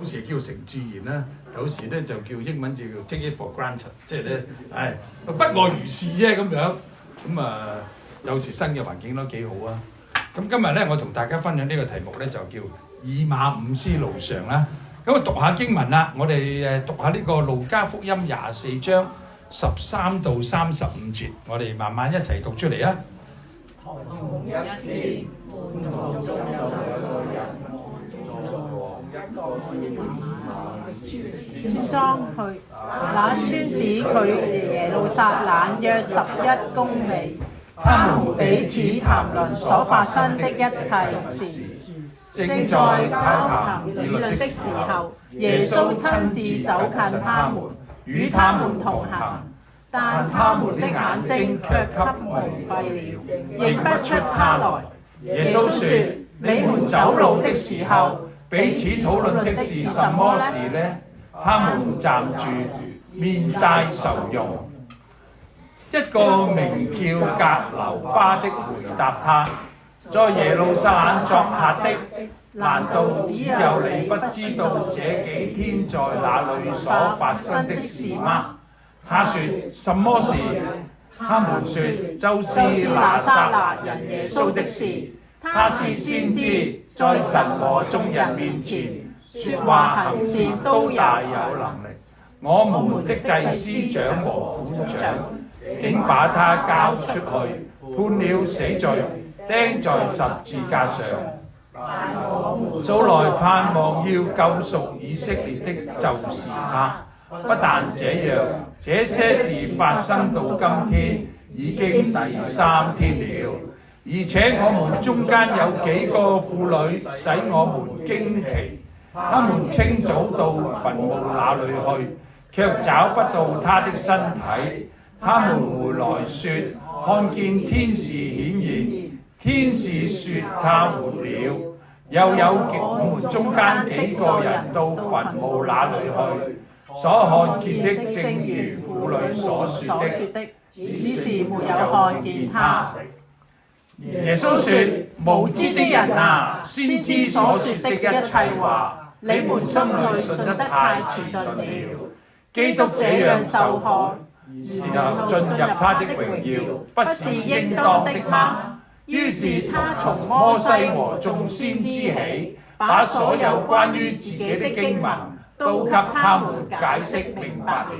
有時叫成自然啦，有時咧就叫英文就叫 take it for granted， 即係咧不外如是啫咁樣。咁有時新嘅環境都幾好啊。咁今日咧我同大家分享呢個題目咧就叫以馬忤斯路上啦。咁讀下經文啦，我哋讀下呢個路加福音24章13到35節，我哋慢慢一齊讀出嚟啊。同一天，門徒中有兩個人往一個村莊去，那村子距耶路撒冷約11公里。他們彼此談論所發生的一切事。正在交談議論的時候，耶穌親自走近他們，與他們同行。但他們的眼睛卻給蒙蔽了，認不出他來。耶穌說：你們走路的時候，彼此討論的是什麼事呢？他們站住，面帶愁容。一個名叫格留巴的回答他：在耶路撒冷作客的，難道只有你不知道這幾天在那裏所發生的事嗎？他說：什麼事？他們說：就是拿撒勒人耶穌的事。他是先知，在神和眾人面前說話行事都大有能力。我們的祭司長和官長竟把他交出去，判了死罪，釘在十字架上。素來盼望要救贖以色列的就是他。不但這樣，這些事發生到今天已經第3天了，而且我們中間有幾個婦女使我們驚奇，他們清早到墳墓那裏去，卻找不到他的身體。他們回來說，看見天使顯現，天使說他活了。又有我們中間幾個人到墳墓那裏去，所看見的正如婦女所說的，只是沒有看見他。耶穌說：無知的人啊，先知所說的一切話，你們心裏信得太遲鈍了。基督這樣受害，然後進入他的榮耀，不是應當的嗎？於是他從摩西和眾先知起，把所有關於自己的經文都給他們解釋明白了。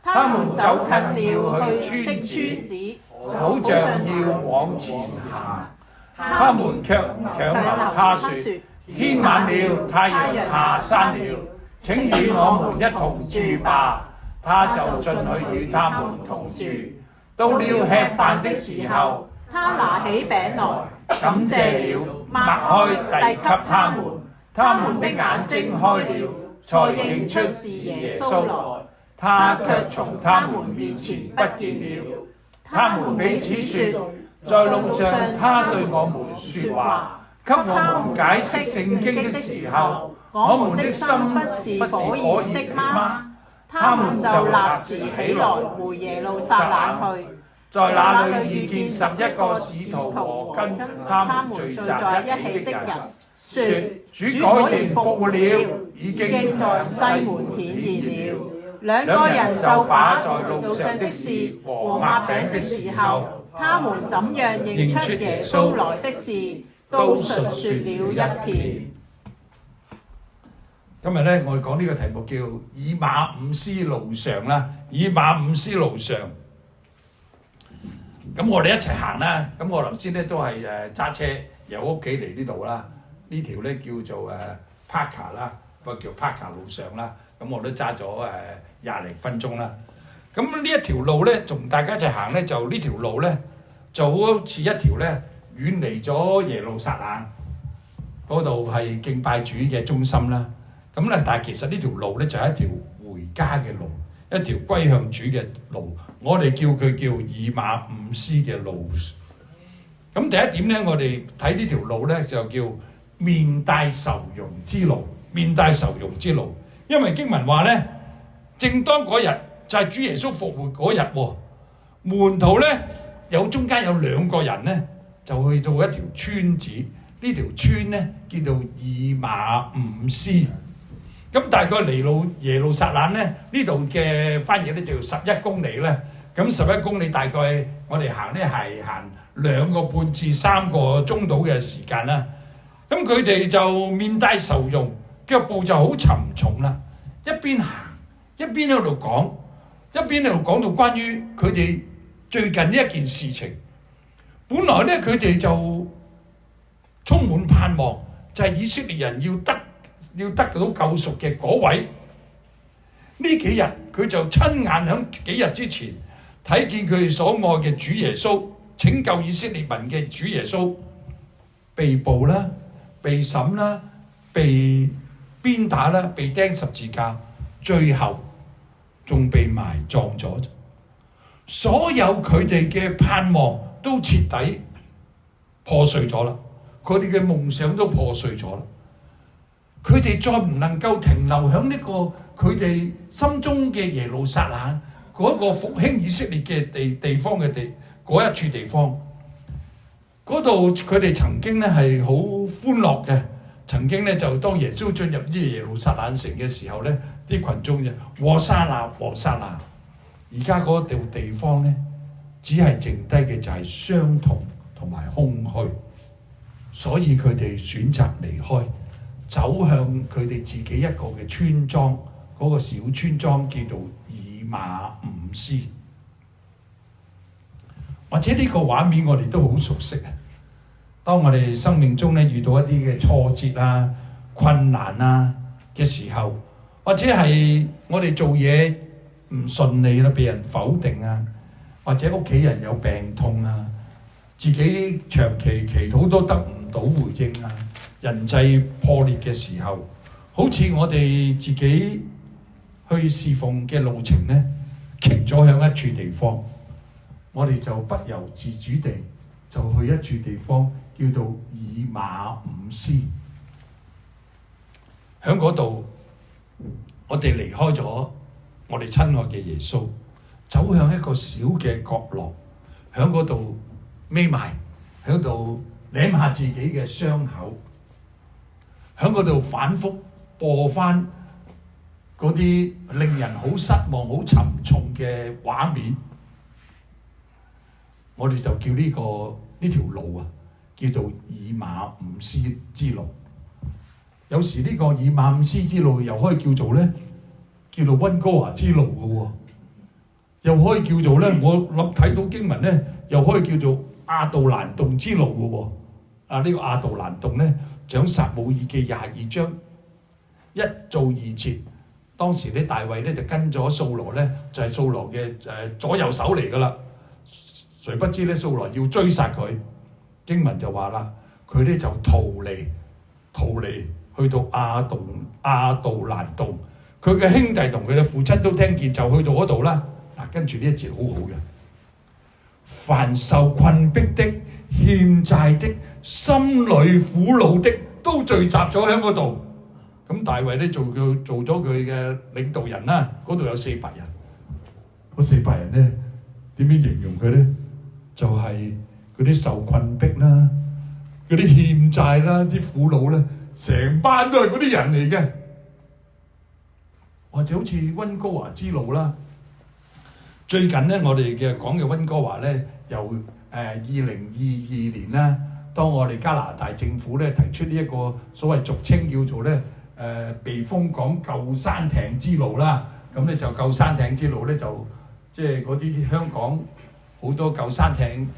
他們走近了去村子，好像要往前行，他們卻強留他說：天晚了，太陽下山了，請與我們一同住吧。他就進去與他們同住。到了吃飯的時候，他拿起餅來，感謝了，擘開遞給他們。他們的眼睛開了，才認出是耶穌來。他卻從他們面前不見了。他們彼此說：在路上他對我們說話，給我們解釋聖經的時候，我們的心不是火熱的嗎？他們就立時起來回耶路撒冷去，在那裏遇見11個使徒和跟他們聚集一起的人，說：主果然復活了，已經在西門顯現了。兩個人就把在路上的事和擘餅的時候，他們怎樣認出耶穌來的事，都述說了一遍。今日咧，我哋講呢個題目叫以馬忤斯路上啦，以馬忤斯路上。咁我哋一齊行啦。咁我頭先咧都係揸車由屋企嚟呢度啦。呢條咧叫做Parker 啦，不過叫 Parker 路上啦。咁我都揸咗20零分鐘啦。咁呢一條路咧，同大家一齊行咧，就呢條路咧就好似一條咧遠離咗耶路撒冷嗰度係敬拜主嘅中心啦。咁咧，但係其實呢條路咧就係一條回家嘅路，一條歸向主嘅路。我哋叫佢叫以馬忤斯嘅路。咁第一點咧，我哋睇呢條路咧就叫面帶愁容之路。面帶愁容之路，因為經文話咧，正當嗰日就係主耶穌復活嗰日喎，門徒咧中間有2個人咧就去到一條村子，呢條村咧叫做以馬忤斯。咁大概離耶路撒冷咧，呢度嘅翻譯咧就11公里咧。咁11公里大概我哋行咧係行2個半至3個鐘度嘅時間啦。咁佢哋就面帶愁容，腳步就好沉重啦。一邊行一邊喺度講，一邊喺度講到關於佢哋最近呢一件事情。本來咧佢哋就充滿盼望，就係以色列人要得到救贖嘅嗰位。呢幾日佢就親眼喺幾日之前睇見佢哋所愛嘅主耶穌，拯救以色列民嘅主耶穌被捕啦、被審啦、被鞭打啦、被釘十字架，最後仲被埋葬咗。所有佢哋嘅盼望都徹底破碎咗啦，佢哋嘅夢想都破碎咗啦。佢哋再唔能夠停留喺呢個佢哋心中嘅耶路撒冷嗰個復興以色列嘅地方嘅嗰一處地方。嗰度佢哋曾經咧係好歡樂嘅，曾經咧就當耶穌進入呢個耶路撒冷城嘅時候咧，啲群眾就和散那和散那。而家嗰度地方咧，只係剩低嘅就係傷痛同埋空虛，所以佢哋選擇離開，走向佢哋自己一個嘅村莊，嗰個小村莊叫做以馬忤斯。或者呢個畫面我哋都好熟悉啊！當我哋生命中咧遇到一啲嘅挫折啊、困難啊嘅時候，或者係我哋做嘢唔順利啦，被人否定啊，或者屋企人有病痛啊，自己長期祈禱都得唔到回應啊，人際破裂嘅時候，好似我哋自己去侍奉嘅路程咧，棘咗喺一處地方，我哋就不由自主地就去一處地方叫做以馬忤斯。喺嗰度，我哋離開咗我哋親愛嘅耶穌，走向一個小嘅角落，喺嗰度眯埋，喺度舐下自己嘅傷口，喺嗰度反覆播翻嗰啲令人好失望、好沉重嘅畫面。我哋就叫呢條路啊，叫做以馬忤斯之路。有時呢個以馬忤斯之路又可以叫做溫哥華之路嘅喎，又可以叫做咧，我睇到經文咧，又可以叫做亞杜蘭洞之路嘅喎。呢個亞杜蘭洞咧，喺撒母耳記22章1到2節，當時咧大衛咧就跟咗掃羅咧，就係掃羅嘅左右手嚟噶啦。誰不知咧，掃羅要追殺佢，經文就話啦，佢咧就逃離去到亞杜蘭洞。佢嘅兄弟同佢嘅父親都聽見，就去到嗰度啦。跟住呢一節好好嘅，凡受困迫的、欠債的、心裏苦惱的，都聚集咗喺嗰度。咁大衛咧做咗佢嘅領導人啦。嗰度有400人，嗰400人咧點樣形容佢咧？就係嗰啲受困迫啦，嗰啲欠債啦，啲苦惱咧，成班都係嗰啲人嚟嘅。或者好似溫哥華之路啦，最近咧我哋嘅講嘅溫哥華咧，由2022年啦，當我哋加拿大政府咧提出呢一個所謂俗稱叫做咧避風港救生艇之路啦，咁咧就救生艇之路咧就即係嗰啲香港好多救生艇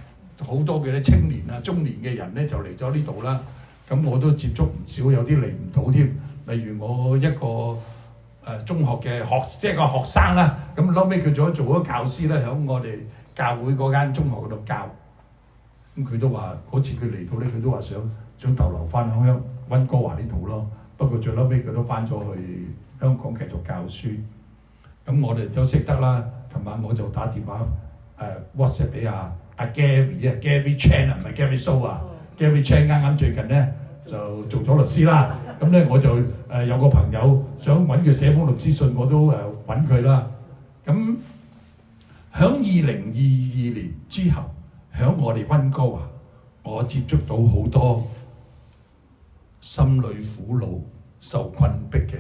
好多嘅青年啊、中年嘅人咧就嚟咗呢度啦。咁我都接觸唔少，有啲嚟唔到添。例如我一個中學嘅即係個學生啦，咁後尾佢做咗教師咧，喺我哋教會嗰間中學嗰度教。咁佢都話嗰次佢嚟到咧，佢都話想逗留翻喺溫哥華呢度咯。不過最後尾佢都翻咗去香港繼續教書。咁我哋都識得啦。琴晚我就打電話WhatsApp 俾阿 Gary Chan 啊，唔係 Gary So 啊。Gary Chan 啱最近咧就做咗律師啦。咁咧我就有個朋友想揾佢寫封律師信，我都揾佢啦。咁喺2022年之後，喺我哋溫哥華，我接觸到好多心裏苦惱、受困迫嘅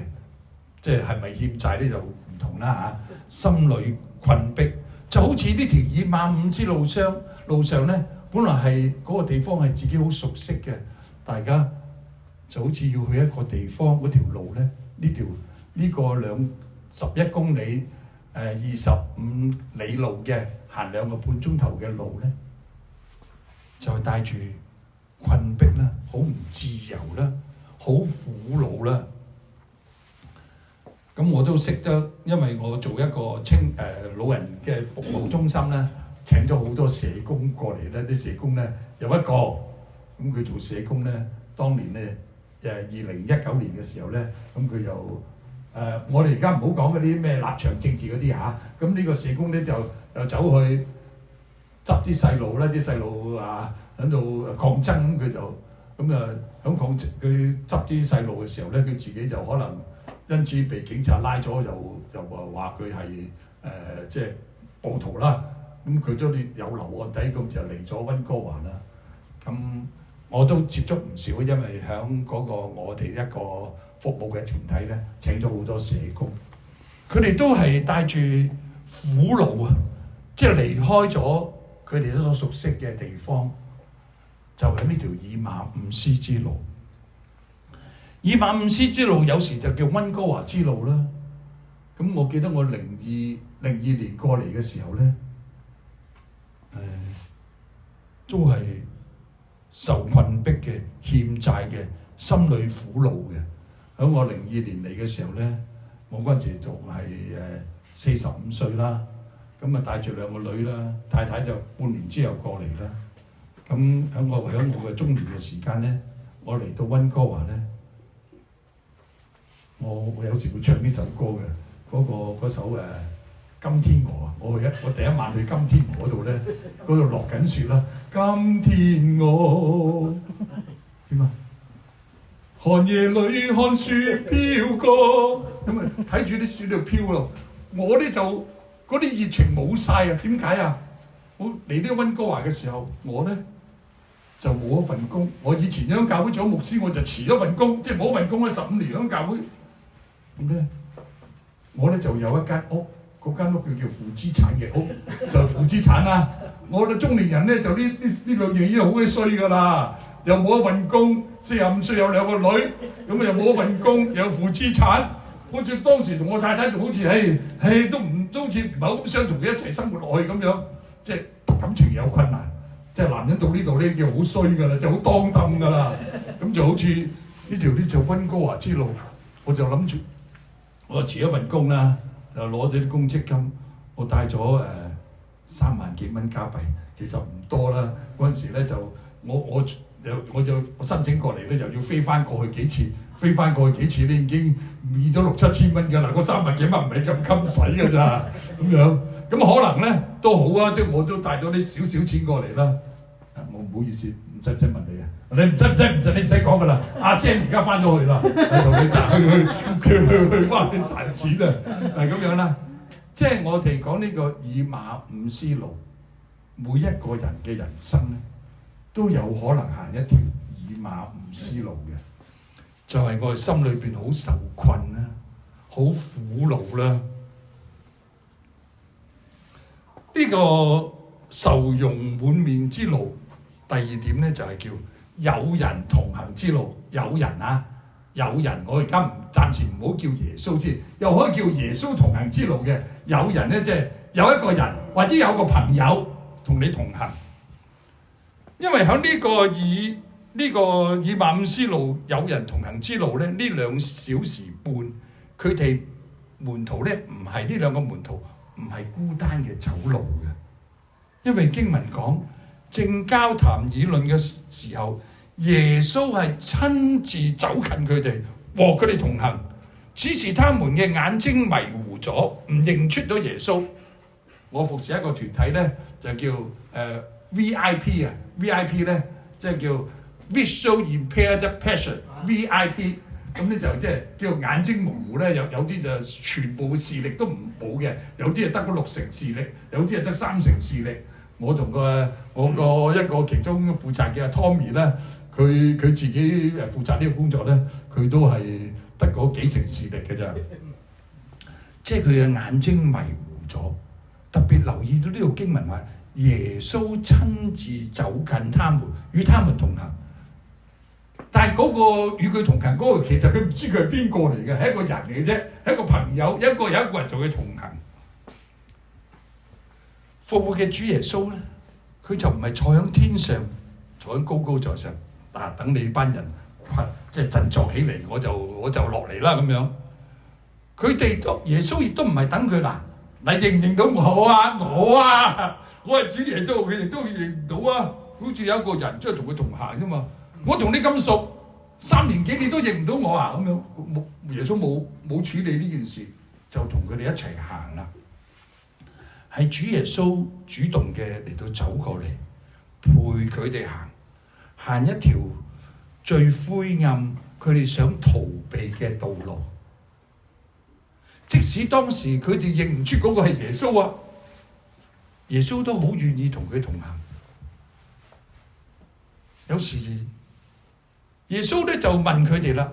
即係係咪欠債咧就唔同啦嚇。心裏困迫，就好似呢條以馬忤斯路上咧，本來係嗰個地方係自己好熟悉嘅，大家就好似要去一個地方嗰條路咧，呢個11公里25里路嘅行2個半鐘頭嘅路咧，就係帶住困迫啦，好唔自由啦，好苦惱啦。咁我都識得，因為我做一個老人嘅服務中心咧，請咗好多社工過嚟咧。啲社工咧有一個，咁佢做社工咧，當年咧2019年嘅時候咧，咁佢又我哋而家唔好講嗰啲咩立場政治嗰啲嚇，咁呢個社工咧就走去執啲細路啦，啲細路喺度抗爭，佢就響佢執啲細路嘅時候咧，佢自己就可能因此被警察拉咗，又話佢係即係暴徒啦。咁佢都有留案底，咁就嚟咗溫哥華啦。咁我都接觸唔少，因為響嗰個我哋一個服務嘅團體咧，請咗好多社工，佢哋都係帶住苦惱啊，即係離開咗佢哋所熟悉嘅地方，就喺呢條以馬忤斯之路。以馬忤斯之路有時就叫溫哥華之路啦。咁我記得我02年過嚟嘅時候咧，都係受困迫嘅、欠債嘅、心裏苦惱嘅。喺我02年嚟嘅時候咧，我嗰陣時仲係45歲啦，咁啊帶住2個女啦，太太就半年之後過嚟啦。咁喺我嘅中年嘅時間咧，我嚟到溫哥華咧，我有時會唱呢首歌嘅，嗰首金天鵝啊！我第一晚去金天鵝嗰度咧，嗰度落緊雪啦。金天鵝點啊？寒夜裏看雪飄過，咁啊睇住啲雪喺度飄咯。我咧就嗰啲熱情冇晒啊！點解啊？我嚟呢個溫哥華嘅時候，我咧就冇一份工。我以前喺教會做牧師，我就辭咗份工，即係冇份工咧15年喺教會。咁咧，我咧就有一間屋。嗰間屋叫負資產嘅屋，就係負資產啦。我哋中年人咧就呢兩樣已經好鬼衰㗎啦，又冇一份工，45歲有2個女，咁又冇一份工，又有負資產。好似當時同我太太就好似都好似唔係好想同佢一齊生活落去咁樣，即係感情有困難，即係男人到呢度咧叫好衰㗎啦，就好當tâm㗎啦。咁就好似呢條就溫哥華之路，我就諗住我辭咗份工啦。就攞咗啲公積金，我帶咗3萬幾蚊加幣，其實唔多啦。嗰陣時咧就我申請過嚟咧，又要飛翻過去幾次咧已經預咗6-7千蚊㗎啦。嗰3萬幾蚊唔係咁襟使㗎咋咁樣。咁可能咧都好啊，我都帶咗啲少錢過嚟啦。我唔好意思，唔使問你啊。你唔使講㗎啦。阿 Sam 而家翻咗去啦，同你去幫你賺錢啊，係咁樣啦。即係我哋講呢個以馬忤斯路，每一個人嘅人生咧都有可能行一條以馬忤斯路嘅，就係我哋心裏邊好受困啦，好苦惱啦。呢個愁容滿面之路，第2點咧就係叫有人同行之路。有人，我而家暫時唔好叫耶穌先，又可以叫耶穌同行之路嘅。有人咧即係有一個人或者有個朋友同你同行。因為喺呢個以馬忤斯路有人同行之路咧，呢2小時半，佢哋門徒咧唔係呢2個門徒唔係孤單嘅走路嘅，因為經文講正交談議論嘅時候，耶穌係親自走近佢哋，和佢哋同行，只是他們嘅眼睛迷糊咗，唔認出到耶穌。我服侍一個團體咧，就叫VIP 啊 ，VIP 咧即係叫 Visual Impaired Person，VIP。咁咧就即係叫眼睛模糊咧，有啲就全部視力都冇嘅，有啲係得嗰6成視力，有啲係得3成視力。我同我一個其中負責嘅 Tommy 咧，佢自己負責呢個工作咧，佢都係得嗰幾成視力嘅咋。即係佢嘅眼睛迷糊咗。特別留意到呢度經文話，耶穌親自走近他們，與他們同行。但係嗰個與佢同行嗰個，其實佢唔知佢係邊個嚟嘅，係一個人嚟嘅啫，係一個朋友，有一個人同佢同行。復活嘅主耶穌咧，佢就唔係坐喺天上，坐喺高高在上，等你班人即係振作起嚟，我就落嚟啦咁樣。佢哋耶穌亦都唔係等佢嗱，你認唔認到我啊？我係主耶穌，佢哋都認唔到啊！好似有一個人即係同佢同行啫嘛。我同你咁熟，3年幾你都認唔到我啊？咁樣耶穌冇處理呢件事，就同佢哋一齊行啦。係主耶穌主動嘅嚟到走過嚟，陪佢哋行一條最灰暗，佢哋想逃避嘅道路。即使當時佢哋認唔出嗰個係耶穌啊，耶穌都好願意同佢同行。有時耶穌咧就問佢哋啦：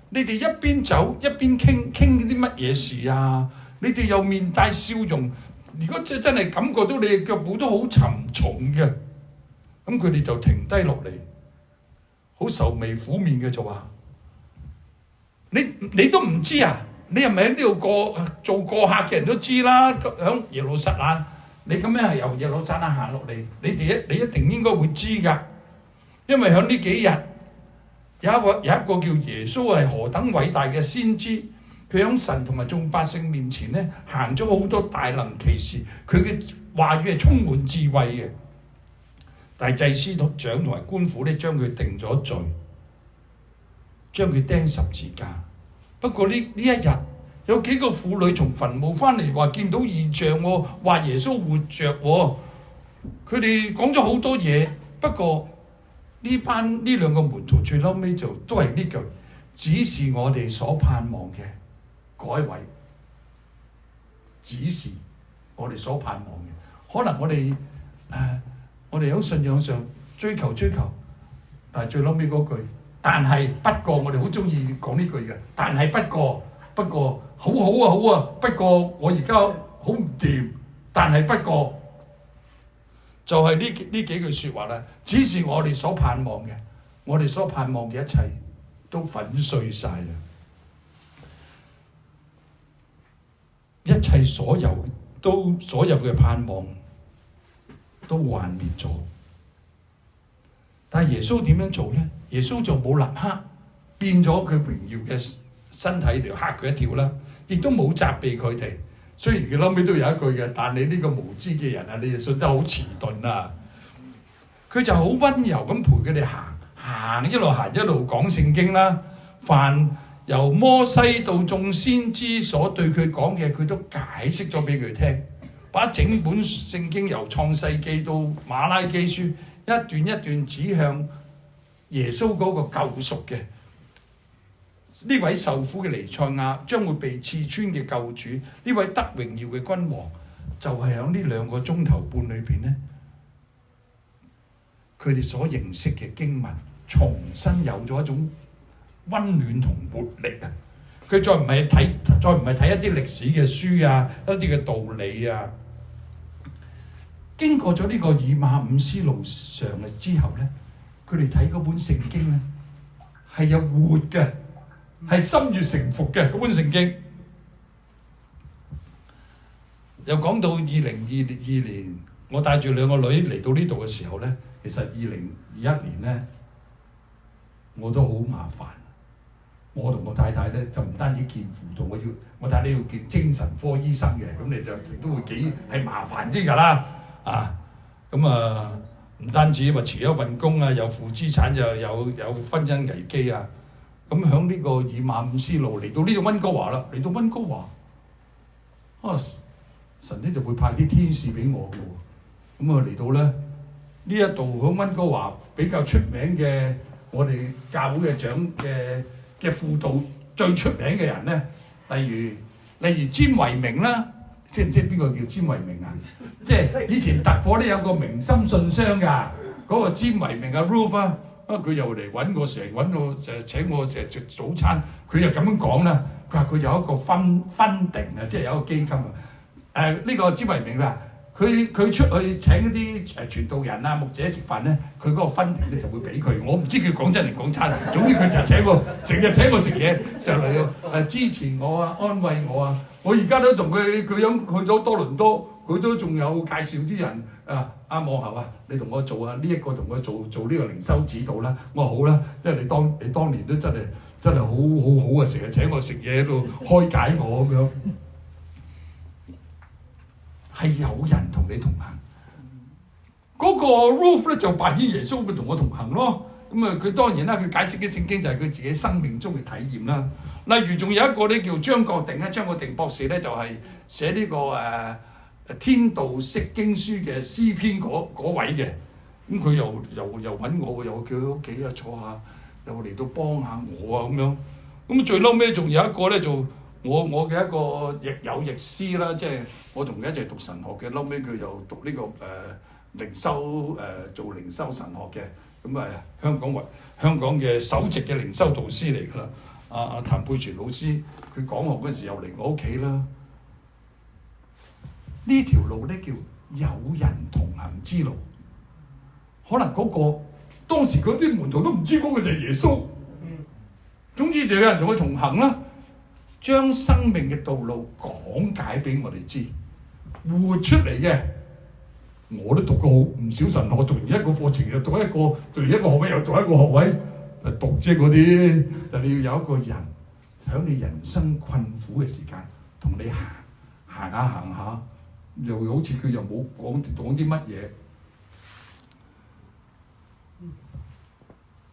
你哋一邊走一邊傾啲乜嘢事啊？你哋又面帶笑容，如果真係感覺到你哋腳步都好沉重嘅，咁佢哋就停低落嚟，好愁眉苦面嘅就話：你都唔知啊？你係咪喺呢度做過客嘅人都知啦？響耶路撒冷，你咁樣係由耶路撒冷行落嚟，你一定應該會知㗎，因為響呢幾日有一個叫耶穌係何等偉大嘅先知，佢響神同埋眾百姓面前咧行咗好多大能奇事，佢嘅話語係充滿智慧嘅。但係祭司長同埋官府咧將佢定咗罪，將佢釘十字架。不過呢一日有幾個婦女從墳墓翻嚟，話見到異象喎，話耶穌活着喎。佢哋講咗好多嘢，不過呢兩個門徒最嬲尾就都係呢句：只是我哋所盼望嘅嗰一位，只是我哋所盼望嘅。可能我哋喺信仰上追求，但係最嬲尾嗰句。但係不過，我哋好中意講呢句嘅。但係不過好啊！不過我而家好唔掂。但係不過就係呢幾句説話啦。只是我哋所盼望嘅，我哋所盼望嘅一切都粉碎晒啦。一切所有嘅盼望都幻滅咗。但係耶穌點樣做咧？耶穌就冇立刻變咗佢榮耀嘅身體嚟嚇佢一跳啦，亦都冇責備佢哋。雖然佢後尾都有一句嘅，但你呢個無知嘅人啊，你就信得好遲鈍啊！佢就好溫柔咁陪佢哋行，一路講聖經啦。凡由摩西到眾先知所對佢講嘅，佢都解釋咗俾佢聽。把整本聖經由創世記到馬拉基書，一段一段指向耶穌嗰個救贖嘅呢位受苦嘅彌賽亞，將會被刺穿嘅救主，呢位得榮耀嘅君王，就係喺呢2個鐘頭半裏邊咧，佢哋所認識嘅經文重新有咗一種溫暖同活力啊！佢再唔係睇一啲歷史嘅書啊，一啲嘅道理啊。經過咗呢個以馬忤斯路上嘅之後咧，佢哋睇嗰本聖經咧係有活嘅，係心悅誠服嘅嗰本聖經。又講到2022年，我帶住2個女嚟到呢度嘅時候咧，其實2021年咧我都好麻煩。我同我太太咧就唔單止見輔導，我太太要見精神科醫生嘅，咁你就都會幾係麻煩啲㗎啦。唔單止話辭咗份工啊，有負資產，又有婚姻危機啊。咁響呢個以馬忤斯路嚟到呢個溫哥華啦，嚟到溫哥華神咧就會派啲天使俾我嘅喎。咁嚟到咧呢一度響溫哥華比較出名嘅，我哋教會嘅嘅輔導最出名嘅人咧，例如詹維明啦。知唔知邊個叫詹維明啊？即係以前突破咧有個明心信箱㗎，嗰個詹維明啊 Ruth 啊，佢又嚟揾我，成日請我成日食早餐，佢又咁樣講啦。佢話佢有一個分定啊，即係有一個基金啊。呢個詹維明啦，佢出去請一啲傳道人啊、牧者食飯咧，佢嗰個分定咧就會俾佢。我唔知佢講真定講差，總之佢就請我，成日請我食嘢，就嚟支持我啊、安慰我啊。我而家都同佢樣去咗多倫多，佢都仲有介紹啲人阿網後啊，你同我做啊，呢一個同我做呢個靈修指導啦。我話好啦，即係你當年都真係好啊，成日請我食嘢喺度開解我咁樣。係有人同你同行，嗰個 Ruth 咧就扮演耶穌咪同我同行咯。咁啊，佢當然啦，佢解釋嘅聖經就係佢自己生命中嘅體驗啦。例如仲有一個咧叫張國定咧，張國定博士咧就係寫呢個天道釋經書嘅詩篇嗰位嘅。咁佢又揾我，又叫佢屋企啊坐下，又嚟到幫下我啊咁樣。咁最嬲尾仲有一個咧就我嘅一個亦友亦師啦，即係我同佢一齊讀神學嘅。嬲尾佢又讀呢個靈修做靈修神學嘅。咁香港嘅首席嘅靈修導師嚟㗎啦。阿譚佩全老師，佢講學嗰陣時又嚟我屋企啦。呢條路咧叫有人同行之路，可能嗰個當時嗰啲門徒都唔知嗰個就係耶穌。總之就有人同佢同行啦，將生命嘅道路講解俾我哋知，活出嚟嘅。我都讀過唔少神學，讀完一個課程又讀完一個學位又讀一個學位，讀即係嗰啲。但你要有一個人喺你人生困苦嘅時間，同你行下，又好似佢又冇講啲乜嘢。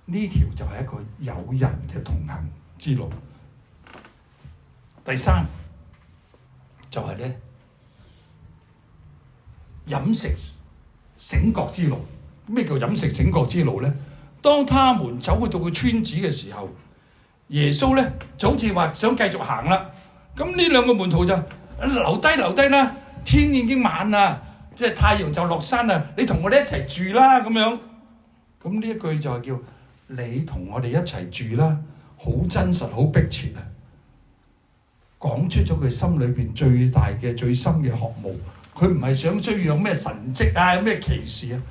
呢條就係一個有人嘅同行之路。第三就係咧飲食醒覺之路。咩叫飲食醒覺之路咧？當他們走去到個村子嘅時候，耶穌咧就好似話想繼續行啦。咁呢兩個門徒就留低啦，天已經晚啦，即係太陽就落山啦，你同我哋一齊住啦咁樣。咁呢一句就係叫你同我哋一齊住啦，好真實，好迫切啊！講出咗佢心裏邊最大嘅、最深嘅渴慕。佢唔係想需要有咩神蹟啊，有咩奇事啊。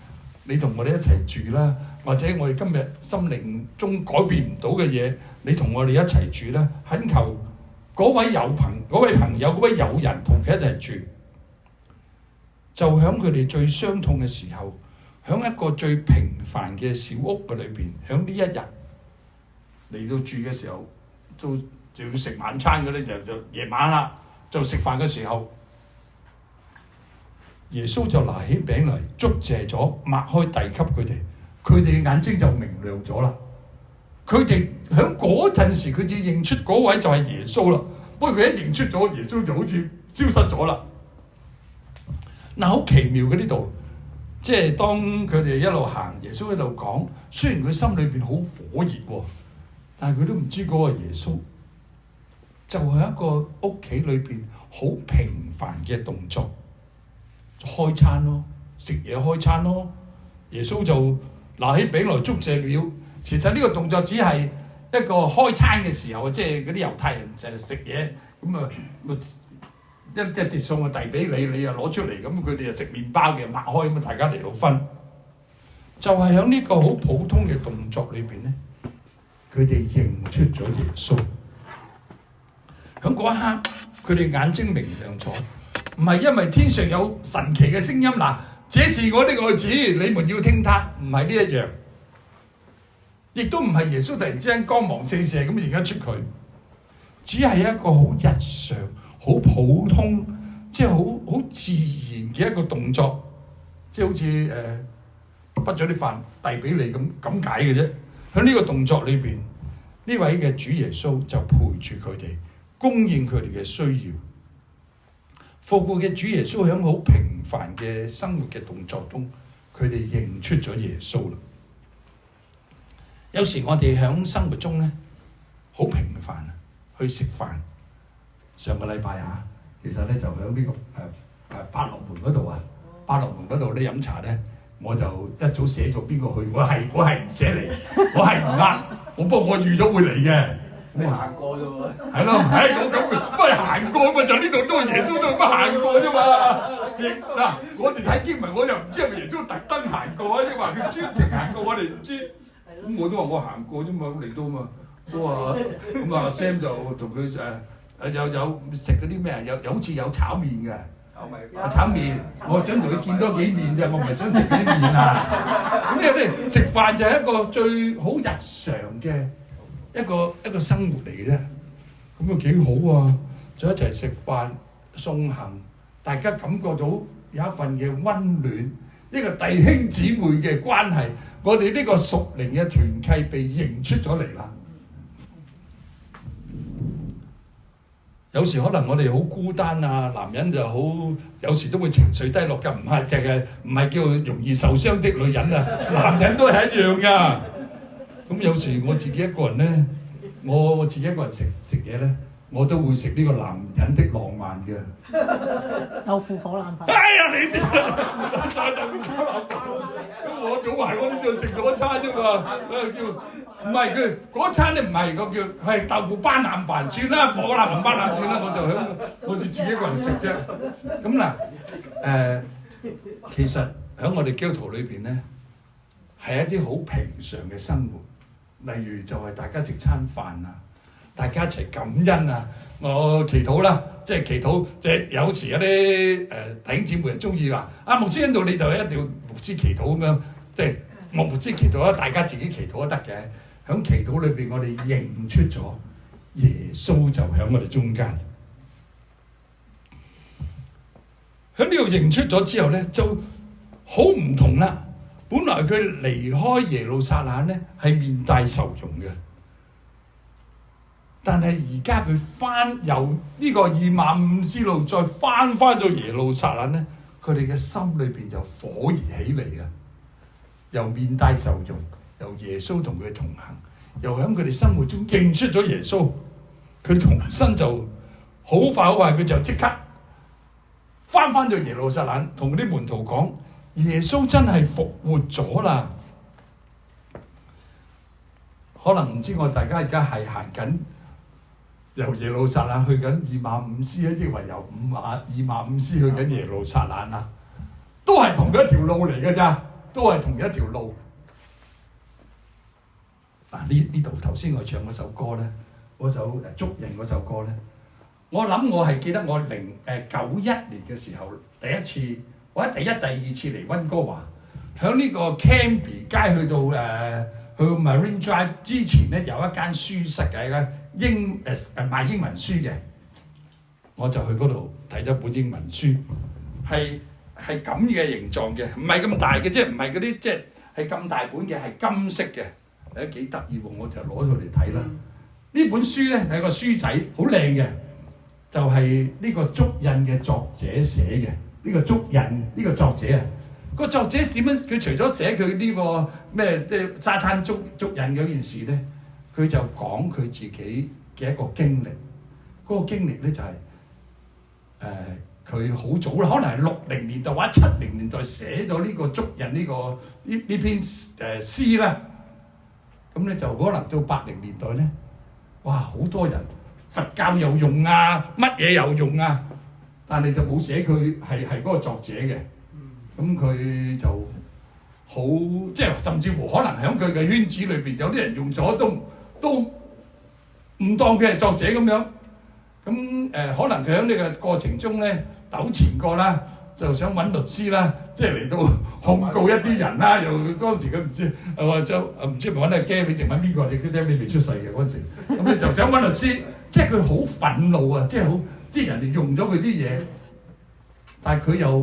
你同我哋一齊住啦，或者我哋今日心靈中改變唔到嘅嘢，你同我哋一齊住啦。懇求嗰位朋友、嗰位友人同佢一齊住，就喺佢哋最傷痛嘅時候，喺一個最平凡嘅小屋嘅裏邊，喺呢一日嚟到住嘅時候，就要食晚餐嘅咧，就夜晚啦，就食飯嘅時候，耶穌就拿起餅嚟，祝謝咗，擘開遞給佢哋，佢哋嘅眼睛就明亮咗啦。佢哋喺嗰陣時，佢就認出嗰位就係耶穌啦。不過佢一認出咗耶穌，就好似消失咗啦。嗱，好奇妙嘅呢度，即係當佢哋一路行，耶穌喺度講，雖然佢心裏邊好火熱喎，但係佢都唔知嗰個耶穌就係一個屋企裏邊好平凡嘅動作。開餐咯，食嘢開餐咯。耶穌就拿起餅來祝謝了。其實呢個動作只係一個開餐嘅時候，即係嗰啲猶太人就係食嘢咁啊，一碟餸啊遞俾你，你又攞出嚟，咁佢哋就食麵包嘅，擘開咁啊，大家嚟到分。就係喺呢個好普通嘅動作裏邊咧，佢哋認出咗耶穌。喺嗰一刻，佢哋眼睛明亮咗。唔係因為天上有神奇嘅聲音嗱，這是我的愛子，你們要聽他，唔係呢一樣，亦都唔係耶穌突然之間光芒四射咁認得出佢，只係一個好日常、好普通，即係好自然嘅一個動作，即係好似畢咗啲飯遞俾你咁解嘅啫。喺呢個動作裏邊，呢位嘅主耶穌就陪住佢哋，供應佢哋嘅需要。復活嘅主耶穌喺好平凡嘅生活嘅動作中，佢哋認出咗耶穌啦。有時我哋喺生活中咧，好平凡啊，去食飯。上個禮拜啊，其實咧就喺呢個百樂門嗰度啊，百樂門嗰度咧飲茶咧，我就一早寫咗邊個去，我係唔寫嚟，我係唔呃，不過我預咗會嚟嘅。你行過啫喎。係咯，咁不係行過嘛，就呢度都係耶穌都咁行過啫嘛。嗱，我哋睇經文，我又唔知係咪耶穌特登行過啊，抑或佢專程行過，我哋唔知。咁我都話我行過啫嘛，咁嚟到嘛。哇！咁啊 Sam 就同佢有食嗰啲咩啊？有好似有炒麵嘅。炒麵，我想同佢見多幾面啫，我唔係想食啲麵啊。咁因為食飯就係一個最好日常嘅一個生活嚟嘅啫。咁啊幾好啊！就一齊食飯送行，大家感覺到有一份嘅溫暖，呢個弟兄姊妹嘅關係，我哋呢個屬靈嘅團契被認出咗嚟啦。有時可能我哋好孤單啊，男人就好，有時都會情緒低落㗎，唔係叫容易受傷的女人啊，男人都係一樣㗎。咁有時我自己一個人咧，我自己一個人食嘢咧，我都會食呢個男人的浪漫嘅。豆腐火腩飯。哎呀，你知咁我早排我呢度食咗餐啫嘛，叫。唔係佢嗰餐咧，唔係個叫係豆腐斑腩飯，算啦，火腩同斑腩算啦，我就自己一個人食啫。咁嗱其實喺我哋基督徒裏邊咧，係一啲好平常嘅生活，例如就係大家食餐飯啊，大家一齊感恩啊，我祈禱啦，即係祈禱，即係有時有啲弟兄姊妹中意話牧師喺度，你就一定要牧師祈禱咁樣，即係牧師祈禱啦，大家自己祈禱都得嘅。喺祈禱裏邊，我哋認出咗耶穌就喺我哋中間。喺呢度認出咗之後咧，就好唔同啦。本來佢離開耶路撒冷咧係面帶愁容嘅，但係而家佢由呢個以馬忤斯路再翻到耶路撒冷咧，佢哋嘅心裏邊就火熱起嚟啊！由面帶愁容。由耶穌同佢同行，又喺佢哋生活中認出咗耶穌，佢重新就好快佢就即刻翻到耶路撒冷，同啲門徒講：耶穌真係復活咗啦！可能唔知大家而家係行緊由耶路撒冷去緊以馬忤斯，抑或由以馬忤斯去緊耶路撒冷啊？都係同一條路嚟嘅咋，都係同一條路。呢度頭先我唱嗰首歌咧，嗰首捉人嗰首歌咧，我諗我係記得我91年嘅時候第一次或者第二次嚟溫哥華，喺呢個 Cambie 街去到去 Marine Drive 之前咧，有一間書室嘅，賣英文書嘅，我就去嗰度睇咗本英文書，係咁嘅形狀嘅，唔係咁大嘅，即係唔係嗰啲即係咁大本嘅，係金色嘅。誒幾得意喎！我就攞咗嚟睇啦。呢本書咧係個書仔，好靚嘅，就係呢個足印嘅作者寫嘅。呢個足印呢個作者啊，個作者點樣？佢除咗寫佢呢個咩即係沙灘足印嗰件事咧，佢就講佢自己嘅一個經歷。嗰個經歷咧就係佢好早啦，可能係60年代或者70年代寫咗呢個足印呢篇詩啦。咁咧就可能到80年代咧，哇！好多人佛教又用啊，乜嘢又用啊，但係就冇寫佢係嗰個作者嘅。咁佢就好，即係甚至乎可能喺佢嘅圈子裏邊，有啲人用咗都唔當佢係作者咁樣。咁可能佢喺呢個過程中咧糾纏過啦，就想揾律師啦，即係嚟到控告一啲人啦。又當時佢唔知唔知咪揾阿 Gary 定揾邊個？你啲 Gary 未出世嘅嗰陣時，咁你就想揾律師，即係佢好憤怒啊！即係人哋用咗佢啲嘢，但係佢又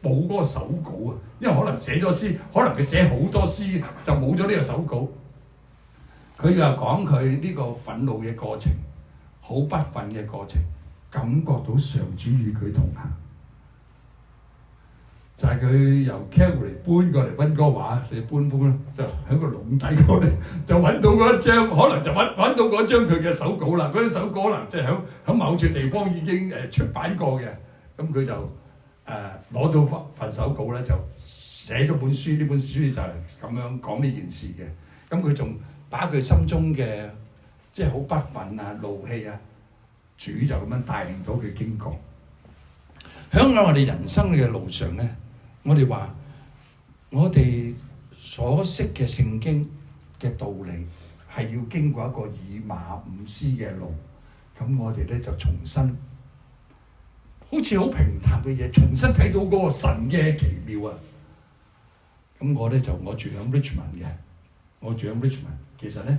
冇嗰個手稿啊，因為可能寫咗詩，可能佢寫好多詩就冇咗呢個手稿。佢又講佢呢個憤怒嘅過程，好不忿嘅過程，感覺到上主與佢同行。就係佢由 Calgary 搬過嚟溫哥華，你搬啦，就喺個籠底嗰度就揾到嗰一張，可能就揾到嗰張佢嘅手稿啦。嗰張手稿可能即係喺某處地方已經出版過嘅，咁佢就攞到份手稿咧，就寫咗本書。呢本書就係咁樣講呢件事嘅。咁佢仲把佢心中嘅即係好不忿啊、怒氣啊，主就咁樣帶領咗佢經過。喺我哋人生嘅路上咧，我哋話我哋所識嘅聖經嘅道理係要經過一個以馬忤斯嘅路，咁我哋咧就重新好似好平淡嘅嘢，重新睇到嗰個神嘅奇妙啊！咁我住喺 Richmond 嘅，我住喺 Richmond， 其實咧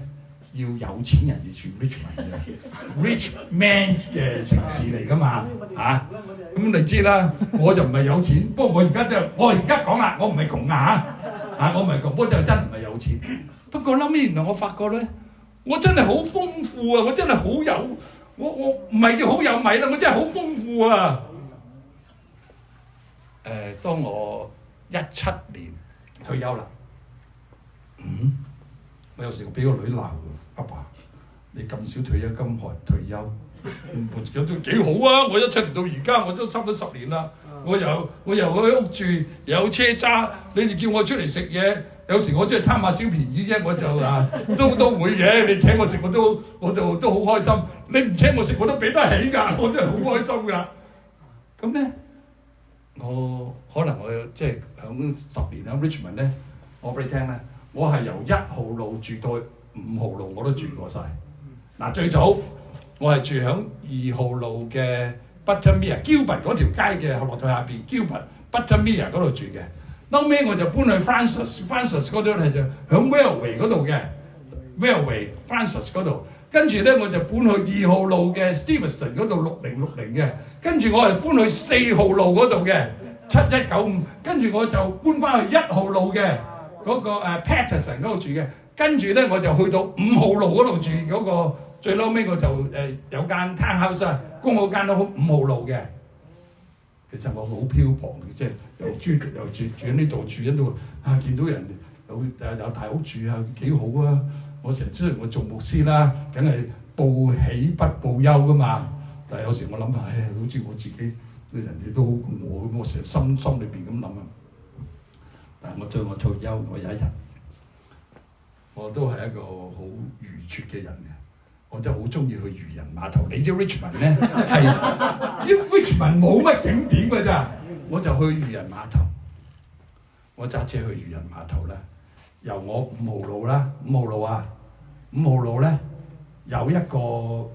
要有錢人至住 Richmond 嘅，rich man 嘅城市嚟噶嘛嚇。咁你知啦，我就唔係有錢，不過我而家講啦，我唔係窮啊嚇，我唔係窮，不過就真唔係有錢。不過後尾原來我發覺咧，我真係好豐富啊！我真係好有，我唔係叫好有米啦，我真係好豐富啊！當我17年退休啦，我有時我俾個女鬧喎，阿爸，你咁少退休金學人退休，有都幾好啊！我17年到而家，我都差唔多10年啦。我又喺屋住，又有車揸，你哋叫我出嚟食嘢，有時我真係貪下小便宜啫，我就都會嘅。你請我食，我都好開心。你唔請我食，我都俾得起㗎，我真係好開心㗎。咁咧，我即係響10年喺 Richmond 咧，我俾你聽咧，我係由1號路住到5號路，我都住過晒。嗱，最早我係住響2號路嘅 Buttermere Gilbert 嗰條街嘅落台下邊 Gilbert Buttermere 嗰度住嘅。後尾我就搬去 Francis 嗰度係就響 Railway 嗰度嘅 Railway Francis 嗰度。跟住咧我就搬去2號路嘅 Stevenston 嗰度6060嘅。跟住我係搬去4號路嗰度嘅7195。跟住我就搬翻去1號路嘅嗰個Patterson 嗰度住嘅。跟住咧我就去到5號路嗰度住嗰個。最嬲尾我就有間 townhouse 啊，公屋間都5號路嘅。其實我好漂泊嘅，即係又住喺呢度，住喺度啊，見到人有大屋住啊，幾好啊！我成日雖然我做牧師啦，梗係報喜不報憂噶嘛。但係有時我諗下，好似我自己對人哋都好過我咁，我成日心裏邊咁諗啊。但係我退休，我有一日我都係一個好愚拙嘅人嘅。我真係好中意去漁人碼頭，你知 Richmond 咧係Richmond 冇乜景點㗎咋，我就去漁人碼頭，我揸車去漁人碼頭啦。由我5號路啦，5號路咧有一個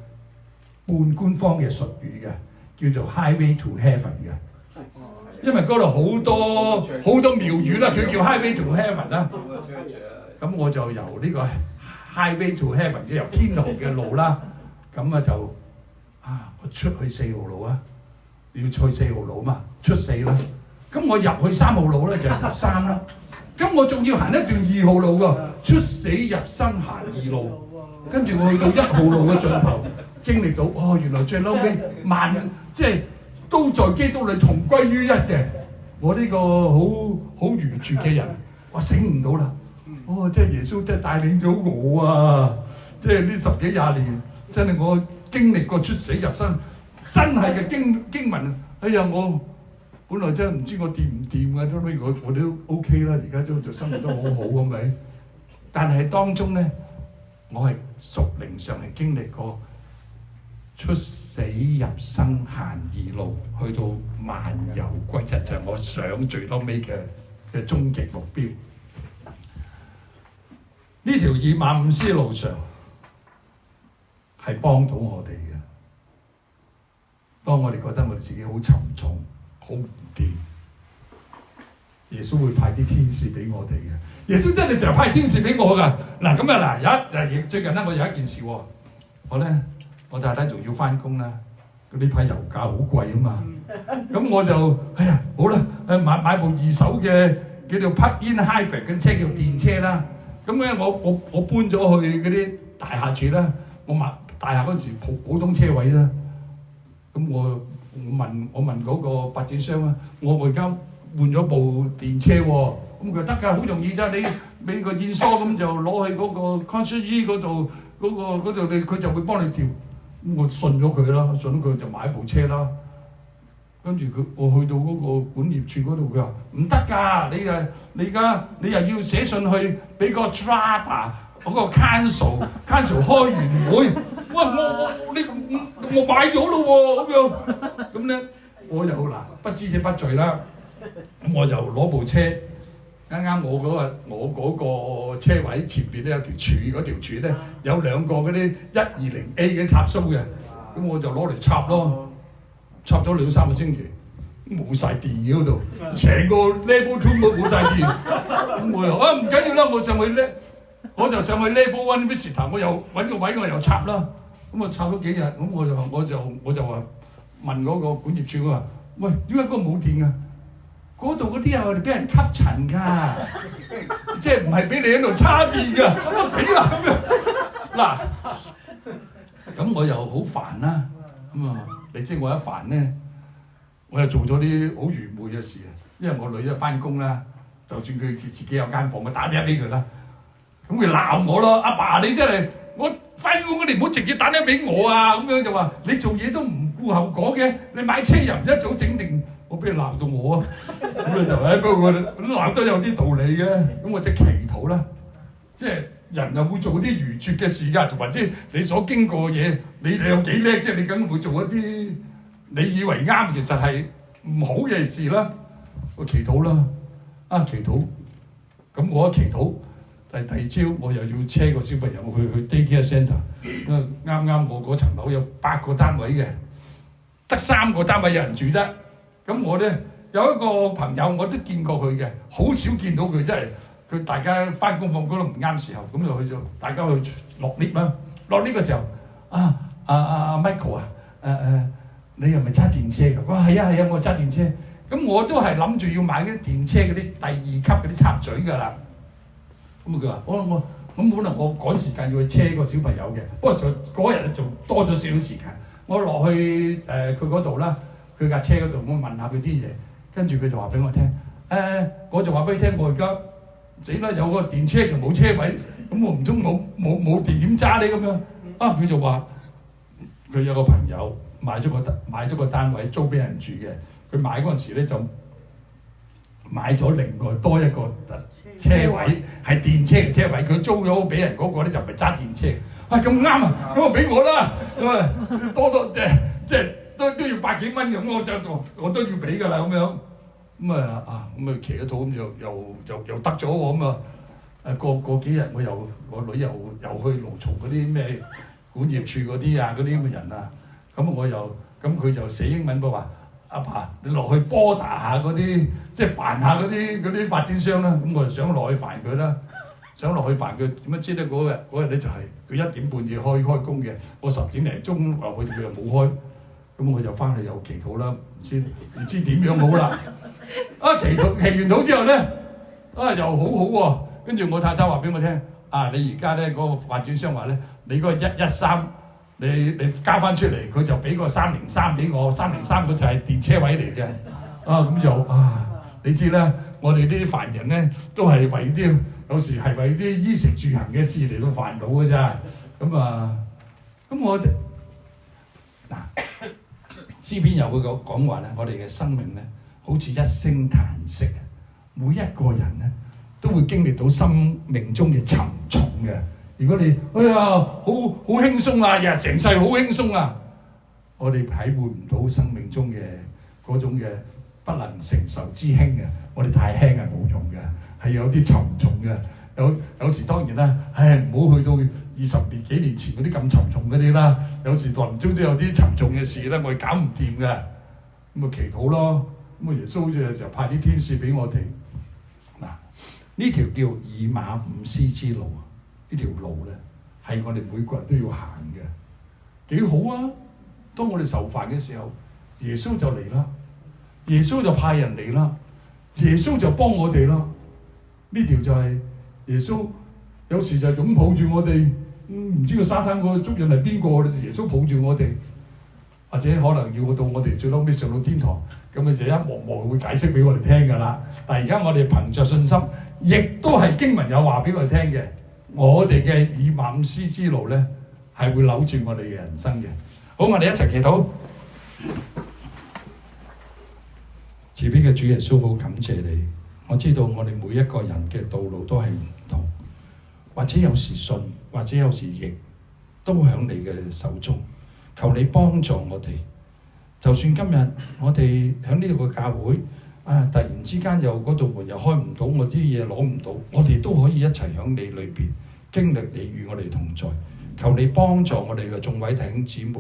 半官方嘅術語嘅，叫做 Highway to Heaven 嘅，因為嗰度好多廟宇啦，佢叫 Highway to Heaven 啦。咁我就由呢個Highway to Heaven 嘅由天堂嘅路啦，咁就我出去4號路啊，要去4號路嘛，出4啦。咁我入去3號路咧就入3啦。咁我仲要行一段2號路喎，出死入生行2路。跟住我去到1號路嘅盡頭，經歷到原來最嬲尾即係都在基督裏同歸於一嘅。我呢個好愚拙嘅人，我醒唔到啦。即係耶穌真係帶領咗我啊！即係呢10幾20年，真係我經歷過出死入生，真係嘅經文。哎呀，我本來真係唔知我掂唔掂嘅，我都 OK 啦，而家都生活得好好咁咪。但係當中咧，我係屬靈上係經歷過出死入生行2路，去到萬有歸一，就係我想最多尾嘅終極目標。呢條以馬忤斯路上係幫到我哋嘅。當我哋覺得我哋自己好沉重、好唔掂，耶穌會派啲天使俾我哋嘅。耶穌真係成日派天使俾我㗎。嗱咁啊最近咧我有一件事喎，我太太仲要翻工啦。呢排油價好貴啊嘛，咁我就好啦，買部2手嘅叫做 plug-in hybrid 嘅車，叫電車啦。咁咧我搬咗去嗰啲大廈住啦，我買大廈嗰時普通車位啦。咁我問嗰個發展商啊，我而家換咗部電車喎，咁佢得㗎，好容易咋，你俾個現梳咁就攞去嗰個 concierge 嗰度，嗰度佢就會幫你調。咁我信咗佢啦，信咗佢就買部車啦。跟住我去到嗰個管業處嗰度，佢話唔得㗎，你又要寫信去俾個 strata 個 council 開完會，我買咗咯喎咁樣，咁咧我又嗱不知者不罪啦，咁我就攞部車，啱我嗰個車位前邊咧有條柱，嗰條柱咧有兩個嗰啲120A 嘅插蘇嘅，咁我就攞嚟插咯，插咗2-3個星期。冇晒電嘅嗰度，成個 level 2都冇晒電。咁我又唔緊要啦，我就上去 level 1 visitor， 我又揾個位我又插啦。咁啊插咗幾日，咁我就話問嗰個管業處，我話：喂，點解嗰個冇電啊？嗰度嗰啲係我哋俾人吸塵㗎，即係唔係俾你喺度叉電㗎？我死啦咁樣。嗱，咁我又好煩啦。咁啊，你知我一煩咧。我又做咗啲好愚昧嘅事啊！因為我女一翻工啦，就算佢自己有間房，我打電話俾佢啦。咁佢鬧我咯，阿爸你真係我翻工你唔好直接打電話俾我啊！咁樣就話你做嘢都唔顧後果嘅，你買車又唔一早整定，我俾佢鬧到我啊！咁你就不過我鬧得有啲道理嘅，咁我即係祈禱啦。即係人又會做啲愚拙嘅事㗎，或者你所經過嘅嘢，你有幾叻即係你梗會做一啲。你以為啱，其實係唔好嘅事啦。我祈禱啦，祈禱。咁我一祈禱，第二朝我又要車個小朋友去 daycare centre。啱我嗰層樓有8個單位嘅，得3個單位有人住啫。咁我咧有一個朋友我都見過佢嘅，好少見到佢，真係佢大家翻工放工都唔啱時候，咁就去咗，大家去落 lift 啦。落 lift 嘅時候，Michael 你係咪揸電車㗎？哇，係啊，我揸電車。咁我都係諗住要買啲電車嗰啲第2級嗰啲插嘴㗎啦。咁佢話：我本來我趕時間要去車個小朋友嘅，不過就嗰日就多咗少少時間。我落去佢嗰度啦，佢架車嗰度，我問下佢啲嘢，跟住佢就話俾我聽。我就話俾佢聽，我而家死啦，有個電車就冇車位，咁我唔通冇電點揸你咁樣？佢就話佢有個朋友。買咗個單位租俾人住嘅，佢買嗰陣時咧就買咗另外多一個車位，係電車嘅車位，佢租咗俾人嗰個咧就唔係揸電車。咁啱啊，咁啊俾我啦，多即係都要100幾蚊咁，我都要俾㗎啦咁樣。咁啊騎咗套咁又得咗喎咁啊！過幾日我女又去勞嘈嗰啲咩管業處嗰啲啊嗰啲咁嘅人啊。咁佢就寫英文佢話：阿爸，你落去波打下嗰啲，即係煩下嗰啲發展商啦。咁我就想落去煩佢啦，想落去煩佢。點樣知咧？嗰日咧就係佢1點半至開工嘅，我10點零鐘落去，佢又冇開。咁我就翻去又祈禱啦，唔知點樣好啦。祈完禱之後咧，又好喎。跟住我太太話俾我聽：你而家咧嗰個發展商話咧，你嗰個113。你交翻出嚟，佢就俾個303俾我，303個就係電車位嚟嘅。你知啦，我哋啲凡人咧都係為啲有時係為啲衣食住行嘅事嚟到煩惱嘅咋。咁我嗱詩篇有個講話咧，我哋嘅生命咧好似一聲嘆息，每一個人咧都會經歷到生命中嘅沉重嘅。如果你好輕鬆啊，日成世好輕鬆啊，我哋體會唔到生命中嘅嗰種嘅不能承受之輕嘅。我哋太輕係冇用嘅，係有啲沉重嘅。有時當然啦，唔好去到20幾年前嗰啲咁沉重嗰啲啦。有時臨終都有啲沉重嘅事咧，我哋搞唔掂嘅，咁祈禱咯。咁耶穌好似就派啲天使俾我哋。嗱，呢條叫以馬忤斯之路。呢條路咧係我哋每個人都要行嘅，幾好啊！當我哋受煩嘅時候，耶穌就嚟啦，耶穌就派人嚟啦，耶穌就幫我哋啦。呢條就係耶穌，有時就擁抱住我哋，唔知個沙灘個足印係邊個？耶穌抱住我哋，或者可能要到我哋最後尾上到天堂，咁佢就一幕幕會解釋俾我哋聽㗎啦。但係而家我哋憑着信心，亦都係經文有話俾我哋聽嘅。我哋嘅以馬忤斯之路咧，係會扭轉我哋嘅人生嘅。好，我哋一齊祈禱。慈悲嘅主耶穌，好感謝你。我知道我哋每一個人嘅道路都係唔同，或者有時順，或者有時逆，都喺你嘅手中。求你幫助我哋。就算今日我哋喺呢個教會突然之間又嗰道門又開唔到，我啲嘢攞唔到，我哋都可以一齊喺你裏邊經歷你與我哋同在。求你幫助我哋嘅眾位弟兄姊妹，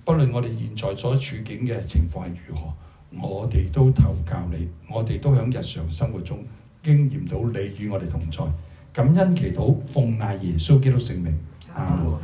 不論我哋現在所處境嘅情況係如何，我哋都投靠你，我哋都喺日常生活中經驗到你與我哋同在。感恩祈禱，奉賴耶穌基督聖名，阿門。